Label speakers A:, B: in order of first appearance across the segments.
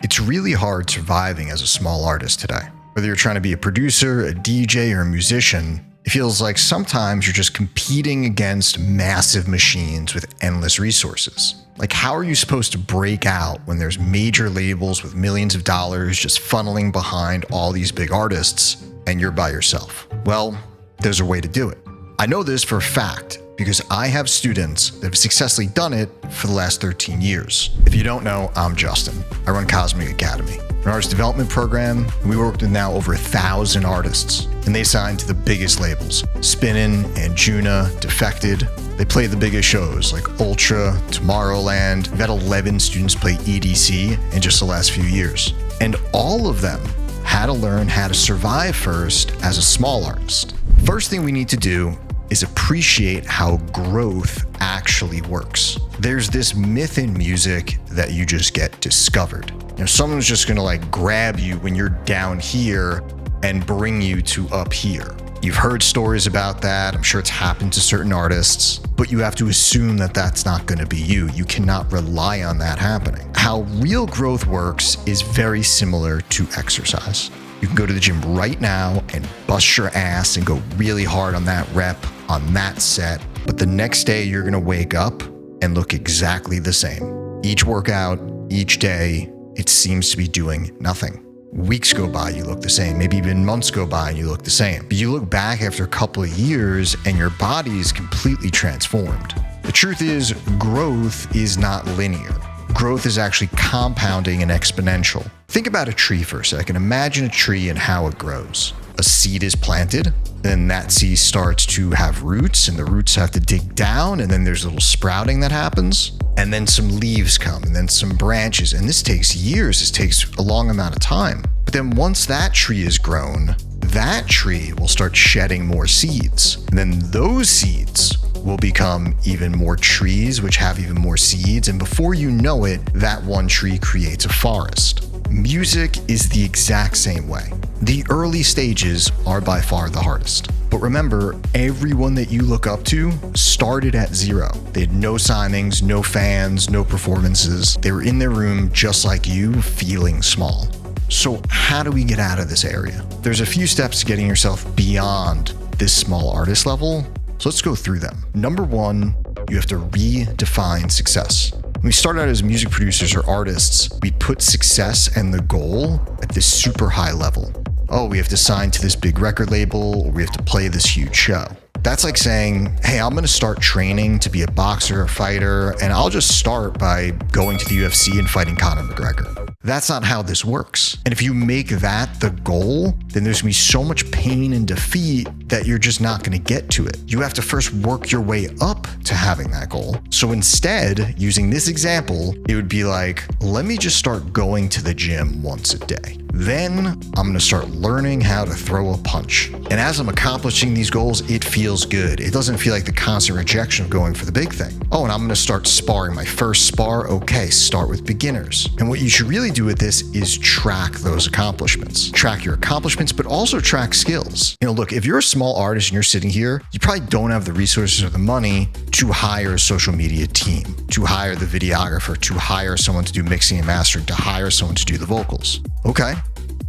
A: It's really hard surviving as a small artist today. Whether you're trying to be a producer, a DJ, or a musician, it feels like sometimes you're just competing against massive machines with endless resources. Like, how are you supposed to break out when there's major labels with millions of dollars just funneling behind all these big artists and you're by yourself? Well, there's a way to do it. I know this for a fact because I have students that have successfully done it for the last 13 years. If you don't know, I'm Justin. I run Cosmic Academy, an artist development program, and we worked with now over 1,000 artists, and they signed to the biggest labels: Spinnin, Anjuna, Defected. They play the biggest shows like Ultra, Tomorrowland. We've had 11 students play EDC in just the last few years. And all of them had to learn how to survive first as a small artist. First thing we need to do is appreciate how growth actually works. There's this myth in music that you just get discovered. Someone's just gonna grab you when you're down here and bring you to up here. You've heard stories about that. I'm sure it's happened to certain artists, but you have to assume that that's not gonna be you. You cannot rely on that happening. How real growth works is very similar to exercise. You can go to the gym right now and bust your ass and go really hard on that rep, on that set, but the next day you're gonna wake up and look exactly the same. Each workout, each day, it seems to be doing nothing. Weeks go by, you look the same. Maybe even months go by and you look the same. But you look back after a couple of years and your body is completely transformed. The truth is, growth is not linear. Growth is actually compounding and exponential. Think about a tree for a second. Imagine a tree and how it grows. A seed is planted, then that seed starts to have roots, and the roots have to dig down, and then there's a little sprouting that happens, and then some leaves come, and then some branches, and this takes years. This takes a long amount of time. But then once that tree is grown, that tree will start shedding more seeds, and then those seeds will become even more trees, which have even more seeds, and before you know it, that one tree creates a forest. Music is the exact same way. The early stages are by far the hardest. But remember, everyone that you look up to started at zero. They had no signings, no fans, no performances. They were in their room just like you, feeling small. So how do we get out of this area? There's a few steps to getting yourself beyond this small artist level. So let's go through them. Number one, you have to redefine success. When we start out as music producers or artists, we put success and the goal at this super high level. Oh, we have to sign to this big record label, or we have to play this huge show. That's like saying, hey, I'm gonna start training to be a boxer or fighter, and I'll just start by going to the UFC and fighting Conor McGregor. That's not how this works. And if you make that the goal, then there's gonna be so much pain and defeat that you're just not gonna get to it. You have to first work your way up to having that goal. So instead, using this example, it would be like, let me just start going to the gym once a day. Then I'm gonna start learning how to throw a punch. And as I'm accomplishing these goals, it feels good. It doesn't feel like the constant rejection of going for the big thing. Oh, and I'm gonna start sparring. My first spar, okay, start with beginners. And what you should really do with this is track those accomplishments. Track your accomplishments, but also track skills. Look, if you're a small artist and you're sitting here, you probably don't have the resources or the money to hire a social media team, to hire the videographer, to hire someone to do mixing and mastering, to hire someone to do the vocals. Okay.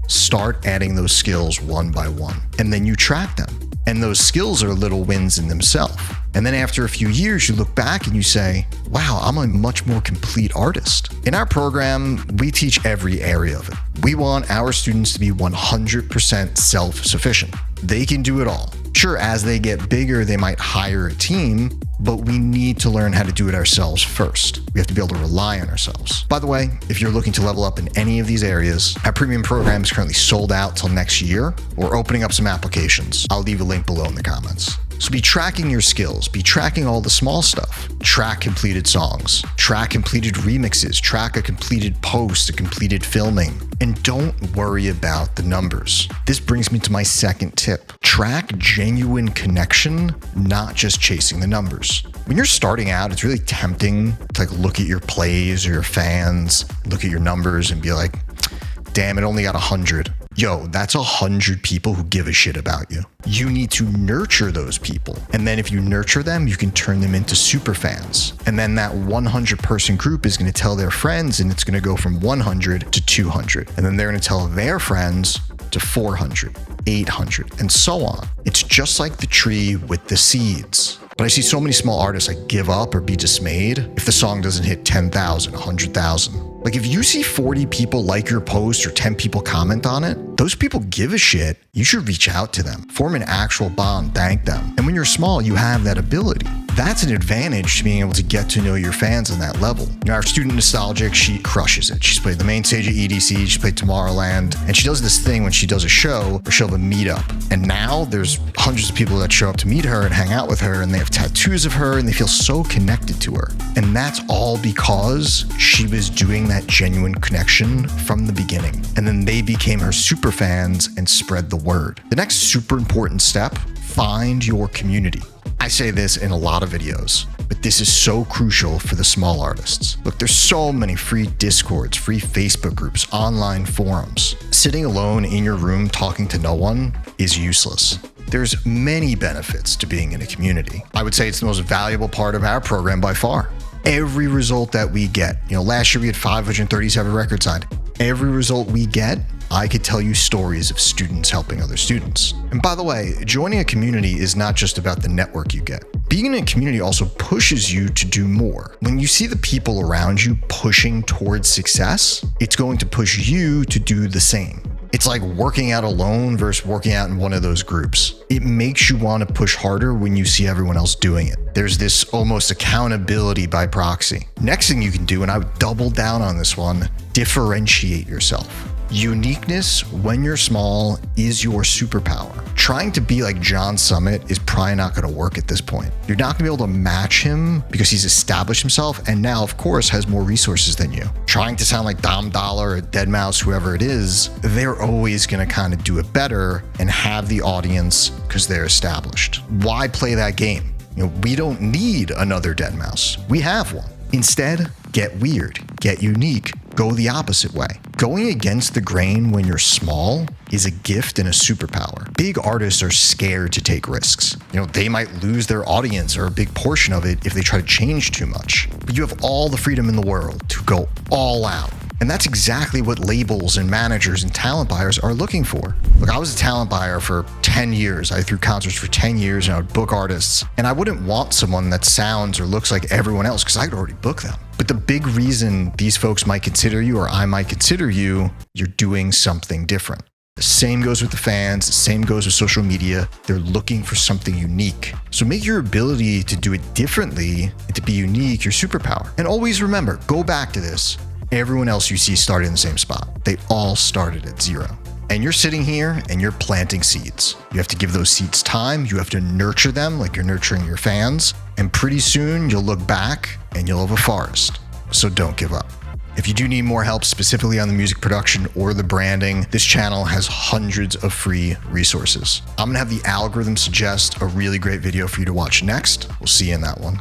A: Start adding those skills one by one, and then you track them. And those skills are little wins in themselves. And then after a few years, you look back and you say, wow, I'm a much more complete artist. In our program, we teach every area of it. We want our students to be 100% self-sufficient. They can do it all. Sure, as they get bigger, they might hire a team, but we need to learn how to do it ourselves first. We have to be able to rely on ourselves. By the way, if you're looking to level up in any of these areas, our premium program is currently sold out till next year. We're opening up some applications. I'll leave a link below in the comments. So be tracking your skills, be tracking all the small stuff. Track completed songs, track completed remixes, track a completed post, a completed filming, and don't worry about the numbers. This brings me to my second tip. Track genuine connection, not just chasing the numbers. When you're starting out, it's really tempting to look at your plays or your fans, look at your numbers and be like, damn, it only got 100. Yo, that's 100 people who give a shit about you. You need to nurture those people. And then if you nurture them, you can turn them into super fans. And then that 100 person group is going to tell their friends, and it's going to go from 100 to 200. And then they're going to tell their friends to 400, 800, and so on. It's just like the tree with the seeds. But I see so many small artists like give up or be dismayed if the song doesn't hit 10,000, 100,000. Like if you see 40 people like your post or 10 people comment on it, those people give a shit. You should reach out to them, form an actual bond, thank them. And when you're small, you have that ability. That's an advantage to being able to get to know your fans on that level. You know, our student Nostalgic, she crushes it. She's played the main stage at EDC, she's played Tomorrowland, and she does this thing when she does a show where she'll have a meetup. And now there's hundreds of people that show up to meet her and hang out with her, and they have tattoos of her and they feel so connected to her. And that's all because she was doing that genuine connection from the beginning. And then they became her super fans and spread the word. The next super important step, find your community. I say this in a lot of videos, but this is so crucial for the small artists. Look, there's so many free Discords, free Facebook groups, online forums. Sitting alone in your room talking to no one is useless. There's many benefits to being in a community. I would say it's the most valuable part of our program by far. Every result that we get, last year we had 537 records signed. Every result we get, I could tell you stories of students helping other students. And by the way, joining a community is not just about the network you get. Being in a community also pushes you to do more. When you see the people around you pushing towards success, it's going to push you to do the same. It's like working out alone versus working out in one of those groups. It makes you want to push harder when you see everyone else doing it. There's this almost accountability by proxy. Next thing you can do, and I would double down on this one, differentiate yourself. Uniqueness, when you're small, is your superpower. Trying to be like John Summit is probably not going to work at this point. You're not going to be able to match him because he's established himself and now, of course, has more resources than you. Trying to sound like Dom Dollar or Deadmau5, whoever it is, they're always going to kind of do it better and have the audience because they're established. Why play that game? We don't need another Deadmau5. We have one. Instead, get weird, get unique, go the opposite way. Going against the grain when you're small is a gift and a superpower. Big artists are scared to take risks. They might lose their audience or a big portion of it if they try to change too much. But you have all the freedom in the world to go all out. And that's exactly what labels and managers and talent buyers are looking for. Look, I was a talent buyer for 10 years. I threw concerts for 10 years and I would book artists. And I wouldn't want someone that sounds or looks like everyone else because I could already book them. But the big reason these folks might consider you or I might consider you, you're doing something different. The same goes with the fans, the same goes with social media. They're looking for something unique. So make your ability to do it differently and to be unique your superpower. And always remember, go back to this. Everyone else you see started in the same spot. They all started at zero. And you're sitting here and you're planting seeds. You have to give those seeds time. You have to nurture them like you're nurturing your fans. And pretty soon you'll look back and you'll have a forest. So don't give up. If you do need more help specifically on the music production or the branding, this channel has hundreds of free resources. I'm gonna have the algorithm suggest a really great video for you to watch next. We'll see you in that one.